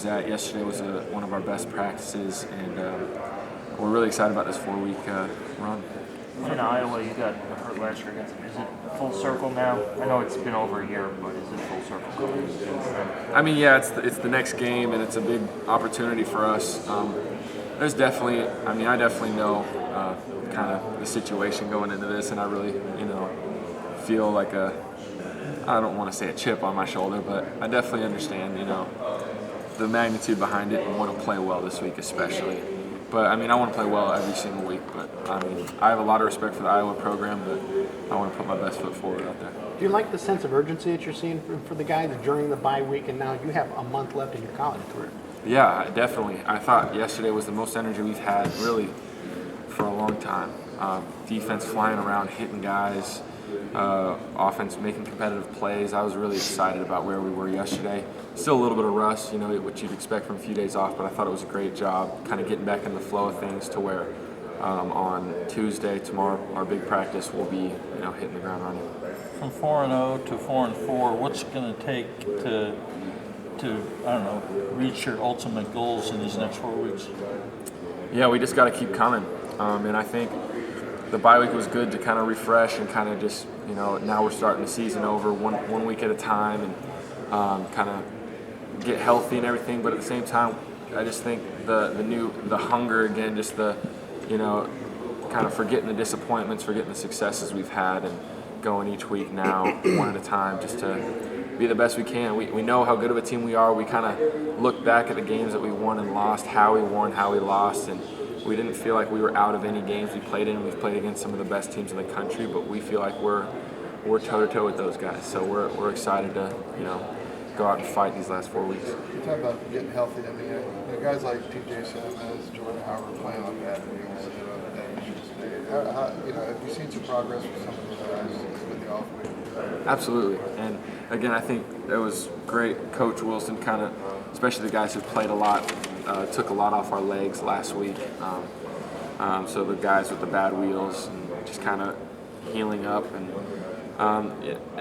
was at. Yesterday was one of our best practices, and we're really excited about this 4-week run. In Iowa, you got hurt last year. Is it full circle now? I know it's been over a year, but is it full circle? I mean, yeah, it's the next game, and it's a big opportunity for us. There's definitely, I definitely know kind of the situation going into this, and I really, feel like I don't want to say a chip on my shoulder, but I definitely understand, the magnitude behind it and want to play well this week especially. But, I want to play well every single week, but, I have a lot of respect for the Iowa program, but I want to put my best foot forward out there. Do you like the sense of urgency that you're seeing for the guys during the bye week, and now you have a month left in your college career? Yeah, definitely. I thought yesterday was the most energy we've had, really, for a long time. Defense flying around, hitting guys, offense making competitive plays. I was really excited about where we were yesterday. Still a little bit of rust, what you'd expect from a few days off, but I thought it was a great job kind of getting back in the flow of things to where on Tuesday, tomorrow, our big practice will be, hitting the ground running. From 4-0 to 4-4, what's it going to take to reach your ultimate goals in these next 4 weeks? Yeah, we just got to keep coming. And I think the bye week was good to kind of refresh and kind of just, now we're starting the season over one week at a time and kind of get healthy and everything. But at the same time, I just think the hunger again, just the, kind of forgetting the disappointments, forgetting the successes we've had and going each week now one at a time just to be the best we can. We know how good of a team we are. We kind of look back at the games that we won and lost, how we won, how we lost, and we didn't feel like we were out of any games we played in. We've played against some of the best teams in the country, but we feel like we're toe-to-toe with those guys. So we're excited to, go out and fight these last 4 weeks. You talk about getting healthy. Guys like TJ Simmons, Jordan Howard playing on bad wheels, have you seen some progress with some of those guys with the off week? Absolutely. And again, I think it was great. Coach Wilson kind of, especially the guys who played a lot, took a lot off our legs last week. So the guys with the bad wheels and just kind of healing up and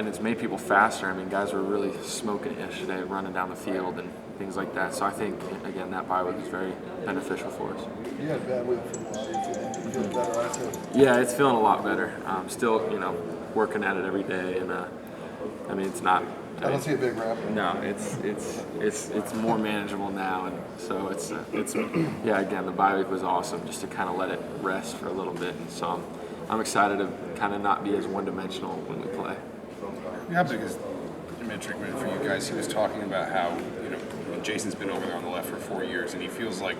it's made people faster. Guys were really smoking it yesterday, running down the field and things like that. So I think, again, that bye week was very beneficial for us. You had a bad week for a while. You feel better, I feel. Yeah, it's feeling a lot better. Still, working at it every day, and it's not. I don't see a big wrap. No, it's more manageable now, and so it's again, the bye week was awesome just to kind of let it rest for a little bit, and so I'm excited to kind of not be as one-dimensional when we play. How big is Dimitri for you guys? He was talking about how Jason's been over there on the left for 4 years, and he feels like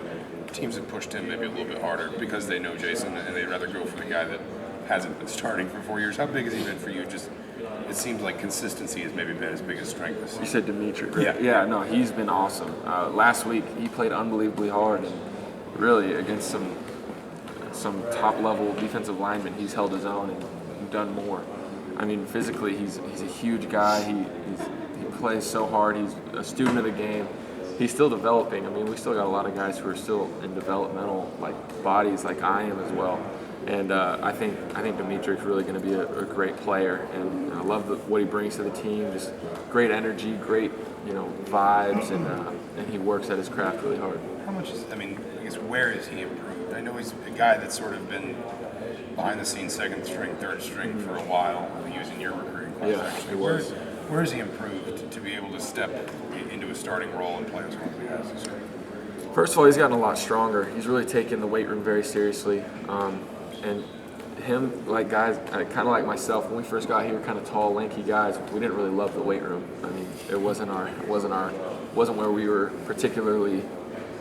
teams have pushed him maybe a little bit harder because they know Jason and they'd rather go for the guy that hasn't been starting for 4 years. How big has he been for you? Just it seems like consistency has maybe been his biggest strength this season. You said Dimitri, right? Yeah. No, he's been awesome. Last week he played unbelievably hard, and really against some top-level defensive linemen, he's held his own and done more. Physically, he's a huge guy. He plays so hard. He's a student of the game. He's still developing. We still got a lot of guys who are still in developmental bodies like I am as well. And I think Dimitri's really going to be a great player, and I love what he brings to the team. Just great energy, great vibes, and he works at his craft really hard. How much is where is he improved? I know he's a guy that's sort of been behind the scenes, second string, third string for a while, using your recruiting class. Yeah, actually. it was. Where has he improved to be able to step into a starting role and play as well as he has this year? First of all, he's gotten a lot stronger. He's really taken the weight room very seriously. And him, like guys, kind of like myself, when we first got here, kind of tall, lanky guys, we didn't really love the weight room. It wasn't where we were particularly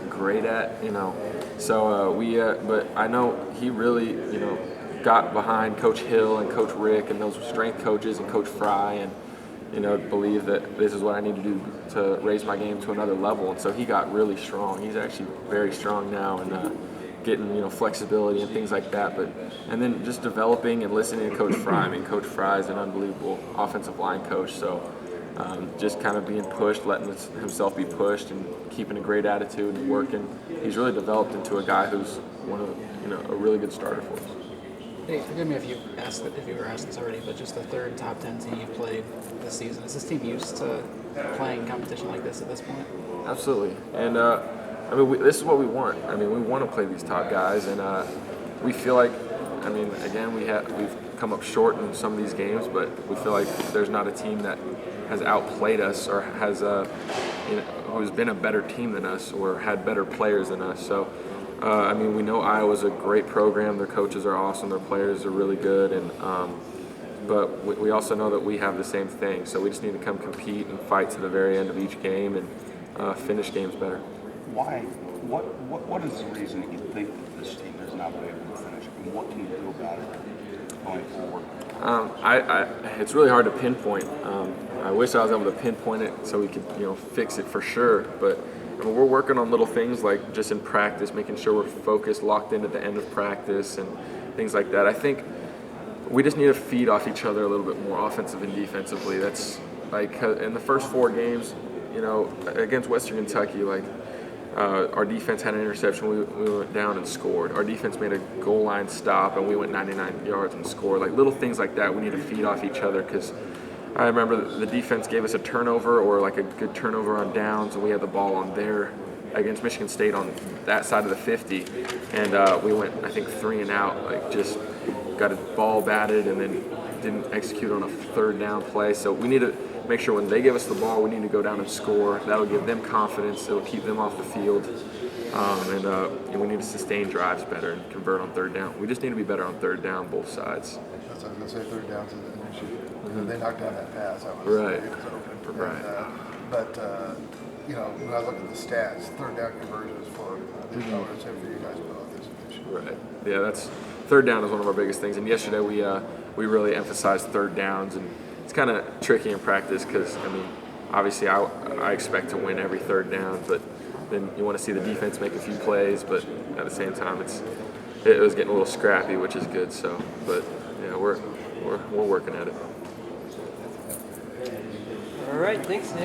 great at, So but I know he really, got behind Coach Hill and Coach Rick and those strength coaches and Coach Fry and, believe that this is what I need to do to raise my game to another level. And so he got really strong. He's actually very strong now and getting, flexibility and things like that. And then just developing and listening to Coach Fry. Coach Fry is an unbelievable offensive line coach. So just kind of being pushed, letting himself be pushed and keeping a great attitude and working. He's really developed into a guy who's a really good starter for us. Hey, forgive me if you were asked this already, but just the third top 10 team you've played this season. Is this team used to playing competition like this at this point? Absolutely. And I mean, this is what we want. I mean, we want to play these top guys, and we feel like, I mean, again, we've come up short in some of these games, but we feel like there's not a team that has outplayed us or has who's been a better team than us or had better players than us. So, I mean, we know Iowa's a great program. Their coaches are awesome. Their players are really good, and but we also know that we have the same thing. So we just need to come compete and fight to the very end of each game and finish games better. Why? What is the reason that you think that this team has not been able to finish? And what can you do about it going forward? It's really hard to pinpoint. I wish I was able to pinpoint it so we could, fix it for sure. But I mean, we're working on little things like just in practice, making sure we're focused, locked in at the end of practice, and things like that. I think we just need to feed off each other a little bit more, offensive and defensively. That's like in the first 4 games, against Western Kentucky, our defense had an interception. We went down and scored. Our defense made a goal line stop, and we went 99 yards and scored. Like little things like that, we need to feed off each other because I remember the defense gave us a turnover or like a good turnover on downs, and we had the ball on there against Michigan State on that side of the 50, and we went, I think, 3 and out. Like just got a ball batted and then didn't execute on a 3rd down play. So we need to make sure when they give us the ball, we need to go down and score. That'll give them confidence. It'll keep them off the field. And we need to sustain drives better and convert on 3rd down. We just need to be better on 3rd down, both sides. That's what I was going to say, 3rd downs is an issue. They knocked down that pass. It was open. Right. But when I look at the stats, 3rd down conversions for the opponents and for you guys both is an issue. Right. Yeah, that's 3rd down is one of our biggest things. And yesterday we really emphasized 3rd downs, and it's kind of tricky in practice because I mean, obviously I expect to win every 3rd down, but then you want to see the defense make a few plays, but at the same time it was getting a little scrappy, which is good. So, but yeah, we're working at it. All right, thanks, Nick.